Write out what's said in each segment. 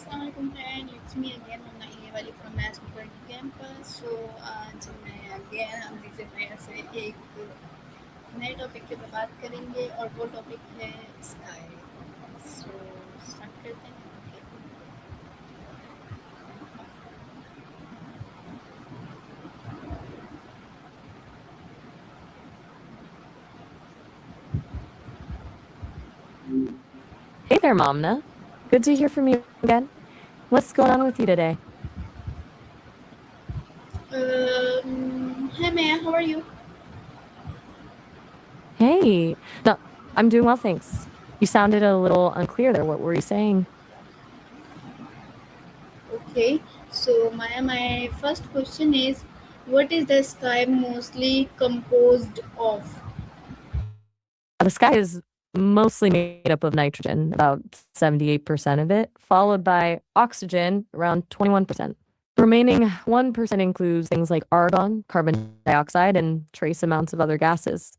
Assalamualaikum friend, it's me again Mona Wali from Mass Community Campus. So आज मैं again हम जैसे नया से एक नए टॉपिक के ऊपर बात करेंगे और वो टॉपिक है स्काई. सो स्टार्ट करते हैं. Hey there, Momna. Good to hear from you again. What's going on with you today? Hi Maya, how are you? Hey. No, I'm doing well, thanks. You sounded a little unclear there. What were you saying? Okay, so Maya, my first question is, what is the sky mostly composed of? The sky is mostly made up of nitrogen, about 78% of it, followed by oxygen, around 21%. The remaining 1% includes things like argon, carbon dioxide, and trace amounts of other gases.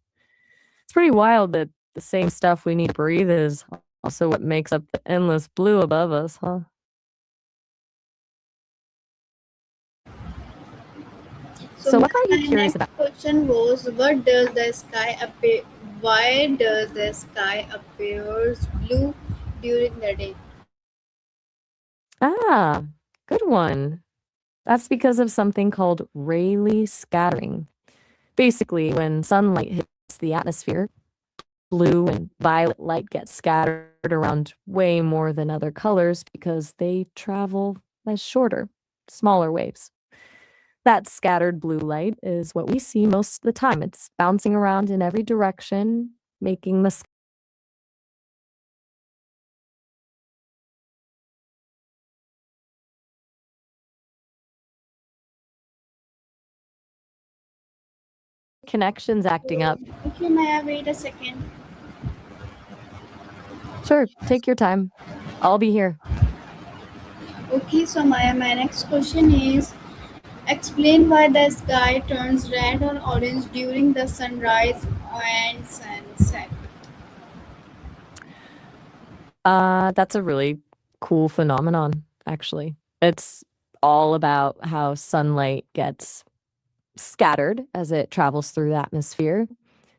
It's pretty wild that the same stuff we need to breathe is also what makes up the endless blue above us, huh? So what got you My curious next about? question was, what does the sky appear? Why does the sky appears blue during the day? Ah, good one. That's because of something called Rayleigh scattering. Basically, when sunlight hits the atmosphere, blue and violet light get scattered around way more than other colors because they travel as shorter, smaller waves. That scattered blue light is what we see most of the time. It's bouncing around in every direction, making the connections acting up. Okay, Maya, wait a second. Sure, take your time. I'll be here. Okay, so Maya, my next question is, explain why the sky turns red or orange during the sunrise and sunset. That's a really cool phenomenon, actually. It's all about how sunlight gets scattered as it travels through the atmosphere.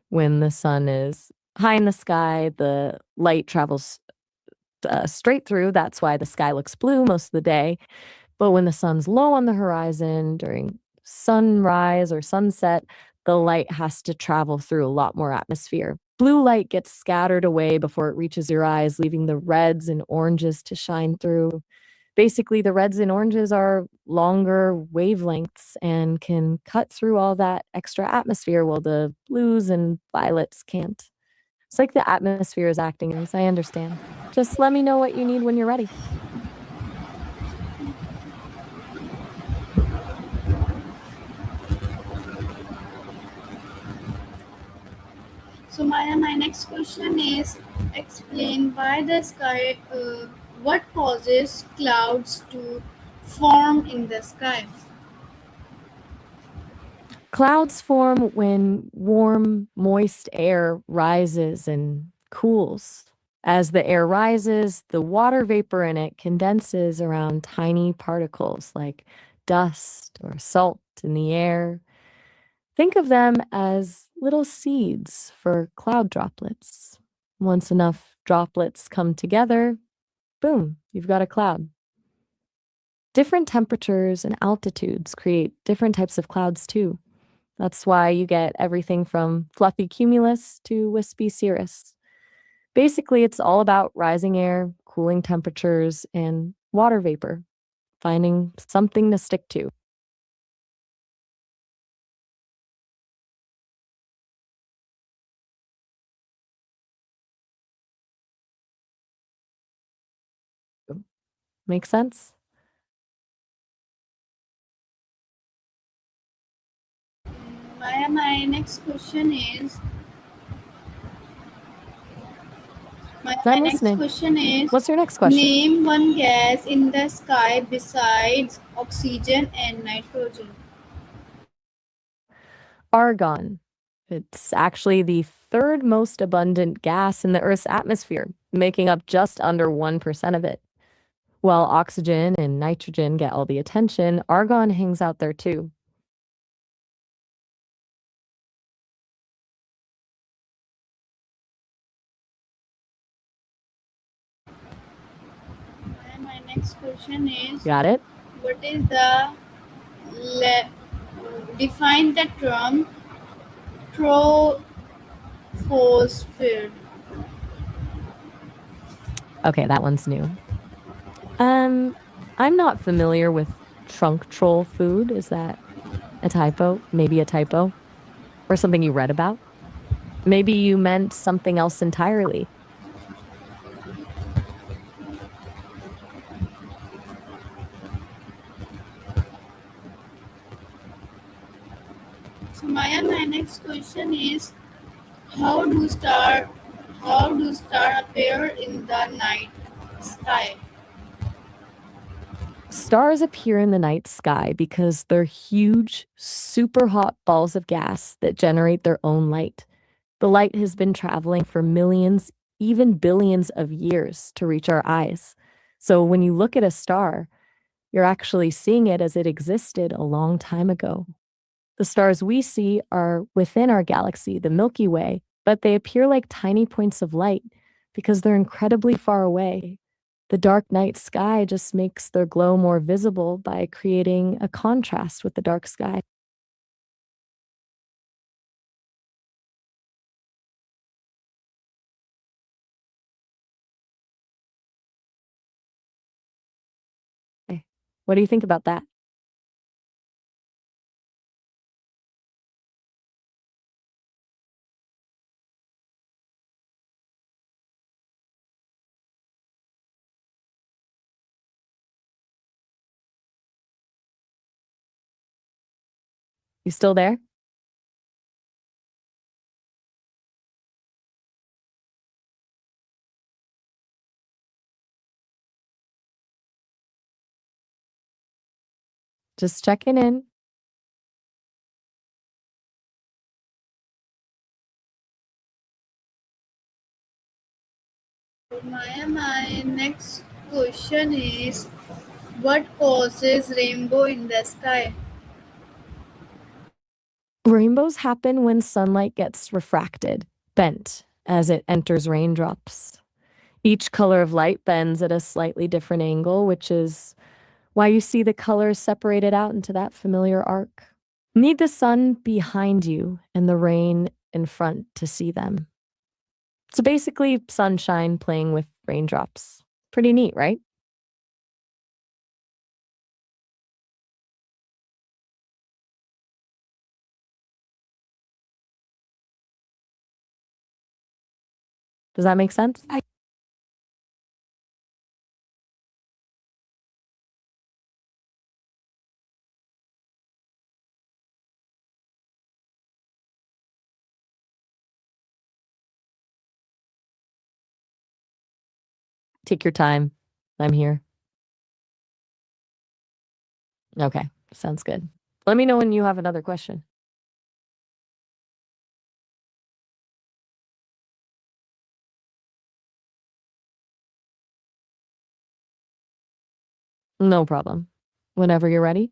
When the sun is high in the sky, the light travels straight through. That's why the sky looks blue most of the day. But when the sun's low on the horizon during sunrise or sunset, the light has to travel through a lot more atmosphere. Blue light gets scattered away before it reaches your eyes, leaving the reds and oranges to shine through. Basically, the reds and oranges are longer wavelengths and can cut through all that extra atmosphere while the blues and violets can't. It's like the atmosphere is acting as I understand. Just let me know what you need when you're ready. So Maya, my next question is, explain why the sky, what causes clouds to form in the sky. Clouds form when warm, moist air rises and cools. As the air rises, the water vapor in it condenses around tiny particles like dust or salt in the air. Think of them as little seeds for cloud droplets. Once enough droplets come together, boom, you've got a cloud. Different temperatures and altitudes create different types of clouds too. That's why you get everything from fluffy cumulus to wispy cirrus. Basically, it's all about rising air, cooling temperatures, and water vapor, finding something to stick to. Make sense? Maya, my next question is, my I'm next listening. question is, What's your next question? name one gas in the sky besides oxygen and nitrogen. Argon. It's actually the third most abundant gas in the Earth's atmosphere, making up just under 1% of it. While oxygen and nitrogen get all the attention, argon hangs out there too. And my next question is, Got it? what is the le- define the term troposphere? Okay, that one's new. Um, I'm not familiar with trunk troll food. Is that a typo? Maybe a typo? Or something you read about? Maybe you meant something else entirely. So Maya, my next question is, how do star how do star appear in the night sky? Stars appear in the night sky because they're huge, super hot balls of gas that generate their own light. The light has been traveling for millions, even billions of years to reach our eyes. So when you look at a star, you're actually seeing it as it existed a long time ago. The stars we see are within our galaxy, the Milky Way, but they appear like tiny points of light because they're incredibly far away. The dark night sky just makes their glow more visible by creating a contrast with the dark sky. What do you think about that? You still there? Just checking in. Maya, my next question is, what causes rainbow in the sky? Rainbows happen when sunlight gets refracted, bent, as it enters raindrops. Each color of light bends at a slightly different angle, which is why you see the colors separated out into that familiar arc. Need the sun behind you and the rain in front to see them. So basically, sunshine playing with raindrops. Pretty neat, right? Does that make sense? Take your time. I'm here. Okay, sounds good. Let me know when you have another question. No problem. Whenever you're ready.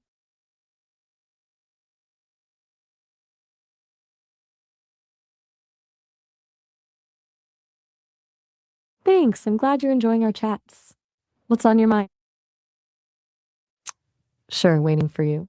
Thanks. I'm glad you're enjoying our chats. What's on your mind? Sure, waiting for you.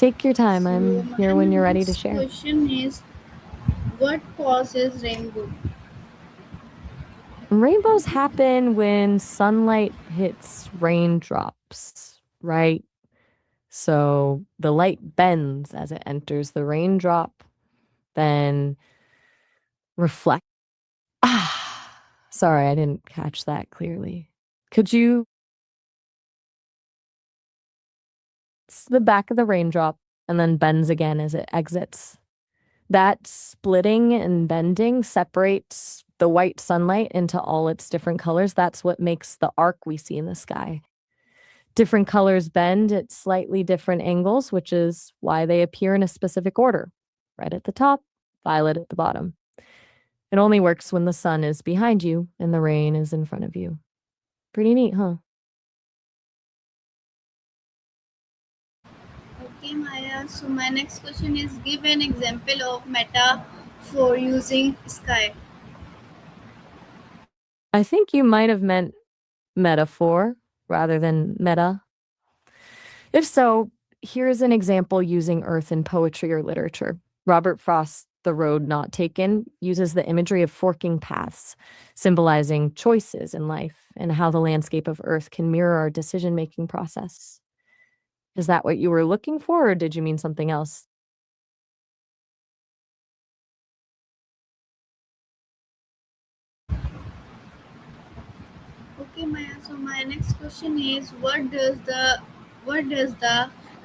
Take your time. So I'm here my when you're ready to next share. question is, what causes rainbow? Rainbows happen when sunlight hits raindrops, right? So the light bends as it enters the raindrop, then reflect. Sorry, I didn't catch that clearly. Could you? It's the back of the raindrop and then bends again as it exits. That splitting and bending separates the white sunlight into all its different colors. That's what makes the arc we see in the sky. Different colors bend at slightly different angles, which is why they appear in a specific order. Red at the top, violet at the bottom. It only works when the sun is behind you and the rain is in front of you. Pretty neat, huh? Okay, Maya. So my next question is, give an example of meta for using sky. I think you might have meant metaphor rather than meta. If so, here's an example using earth in poetry or literature. Robert Frost's The Road Not Taken uses the imagery of forking paths, symbolizing choices in life and how the landscape of earth can mirror our decision making process. Is that what you were looking for, or did you mean something else? Okay, Maya. So my next question is, what does the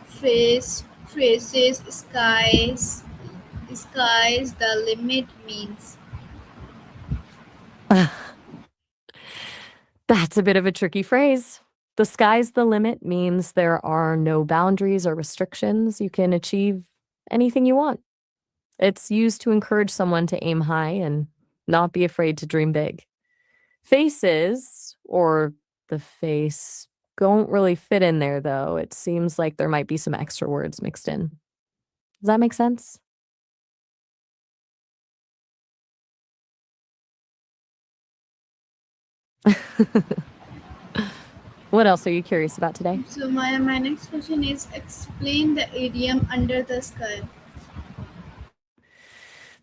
phrases skies the limit means? That's a bit of a tricky phrase. The sky's the limit means there are no boundaries or restrictions. You can achieve anything you want. It's used to encourage someone to aim high and not be afraid to dream big. Faces or the face don't really fit in there, though. It seems like there might be some extra words mixed in. Does that make sense? What else are you curious about today? So my next question is, explain the idiom under the sky.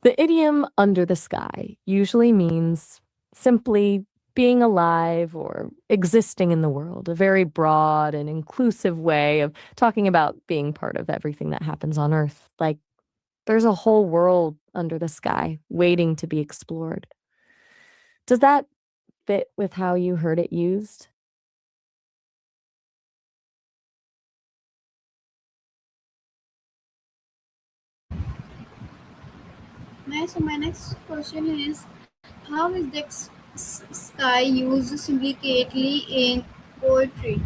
The idiom under the sky usually means simply being alive or existing in the world, a very broad and inclusive way of talking about being part of everything that happens on Earth. Like there's a whole world under the sky waiting to be explored. Does that fit with how you heard it used? So my next question is, how is the sky used symbolically in poetry?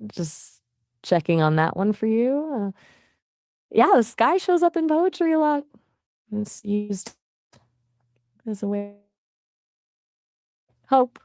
Just checking on that one for you. Yeah, the sky shows up in poetry a lot. It's used as a way of hope.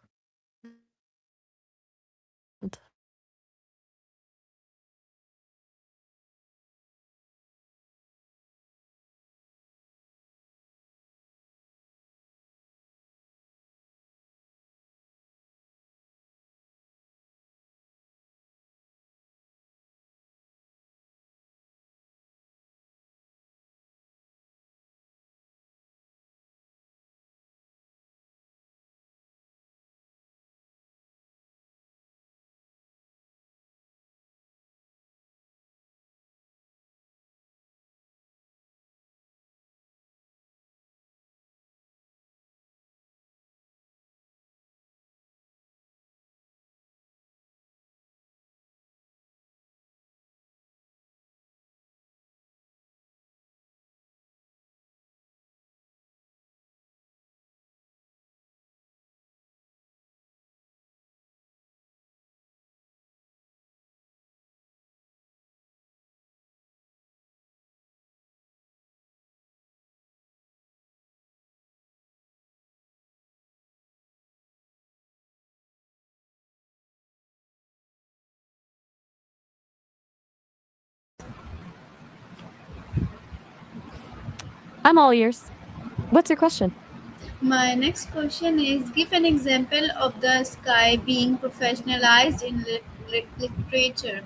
I'm all ears. What's your question? My next question is, give an example of the sky being professionalized in literature.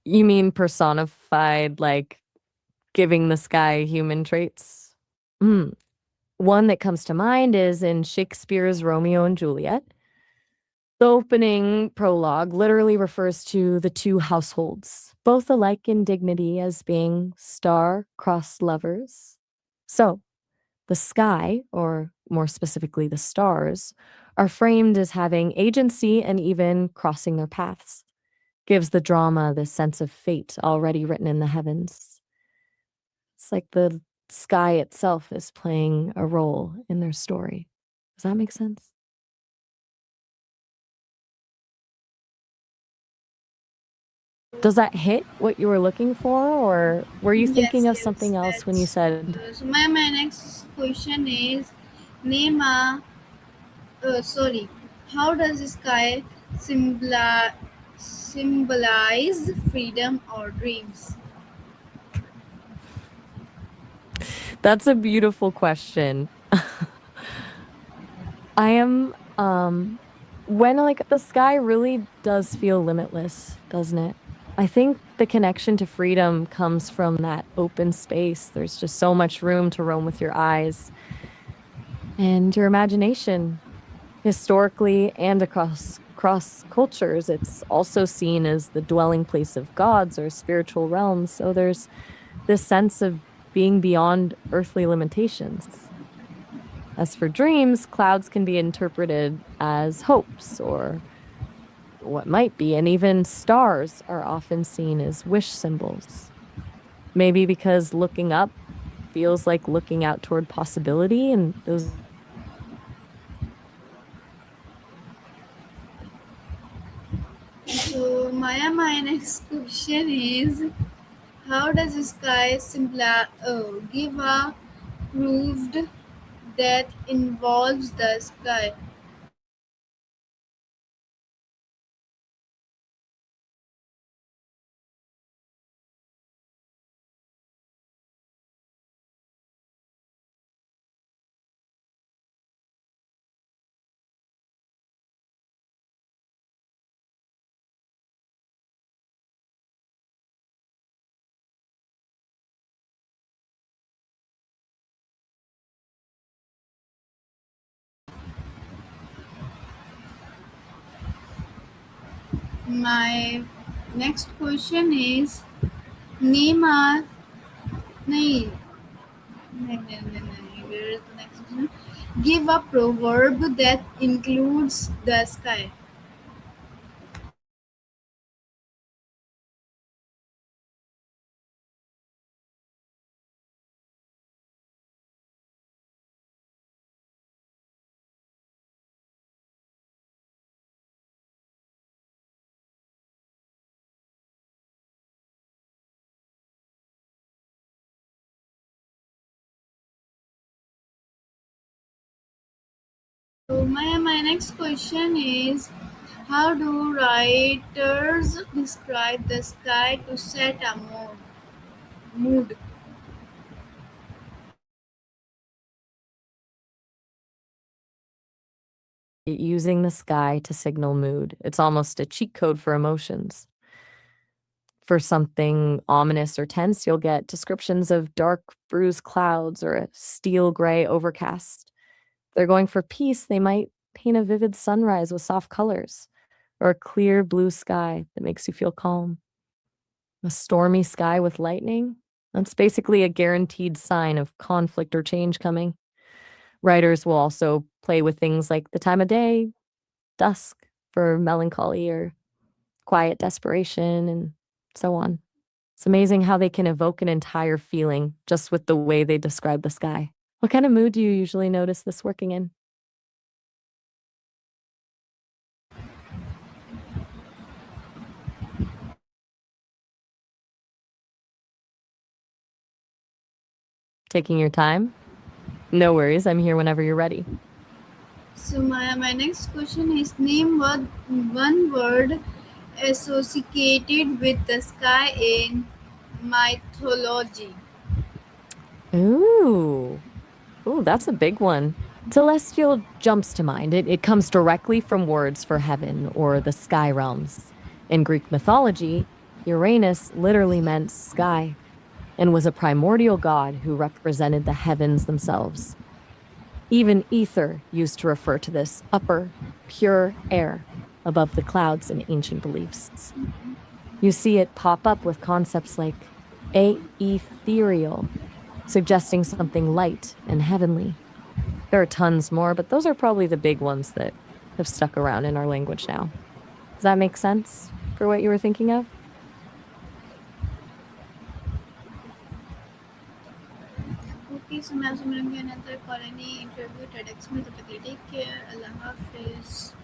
You mean personified, like giving the sky human traits? Mm. One that comes to mind is in Shakespeare's Romeo and Juliet. The opening prologue literally refers to the two households, both alike in dignity as being star-crossed lovers. So, the sky, or more specifically the stars, are framed as having agency and even crossing their paths. Gives the drama this sense of fate already written in the heavens. It's like the sky itself is playing a role in their story. Does that make sense? Does that hit what you were looking for, or were you thinking Yes, of yes, something else when you that's. said So my next question is, name a. Sorry, how does the sky symbolize freedom or dreams? that's a beautiful question. I am when like the sky really does feel limitless, doesn't it? I think the connection to freedom comes from that open space. There's just so much room to roam with your eyes and your imagination. Historically and across cultures, it's also seen as the dwelling place of gods or spiritual realms. So there's this sense of being beyond earthly limitations. As for dreams, clouds can be interpreted as hopes or what might be, and even stars are often seen as wish symbols. Maybe because looking up feels like looking out toward possibility, and those. So Maya, my next question is, how does the sky give a proved that involves the sky? My next question is, name a. नहीं, नहीं, where is the next question? Give a proverb that includes the sky. So my next question is, how do writers describe the sky to set a mood? Using the sky to signal mood. It's almost a cheat code for emotions. For something ominous or tense, you'll get descriptions of dark, bruised clouds or a steel gray overcast. If they're going for peace, they might paint a vivid sunrise with soft colors or a clear blue sky that makes you feel calm. A stormy sky with lightning, that's basically a guaranteed sign of conflict or change coming. Writers will also play with things like the time of day, dusk for melancholy or quiet desperation, and so on. It's amazing how they can evoke an entire feeling just with the way they describe the sky. What kind of mood do you usually notice this working in? Taking your time? No worries, I'm here whenever you're ready. So my next question is, name one word associated with the sky in mythology. Ooh. Ooh, that's a big one. Celestial jumps to mind. It comes directly from words for heaven or the sky realms. In Greek mythology, Uranus literally meant sky and was a primordial god who represented the heavens themselves. Even ether used to refer to this upper, pure air above the clouds in ancient beliefs. You see it pop up with concepts like aetherial, suggesting something light and heavenly. There are tons more, but those are probably the big ones that have stuck around in our language now. Does that make sense for what you were thinking of? Okay, so मैं सुन another call any interview TEDx में तब तक के लिए take care. Allah Hafiz.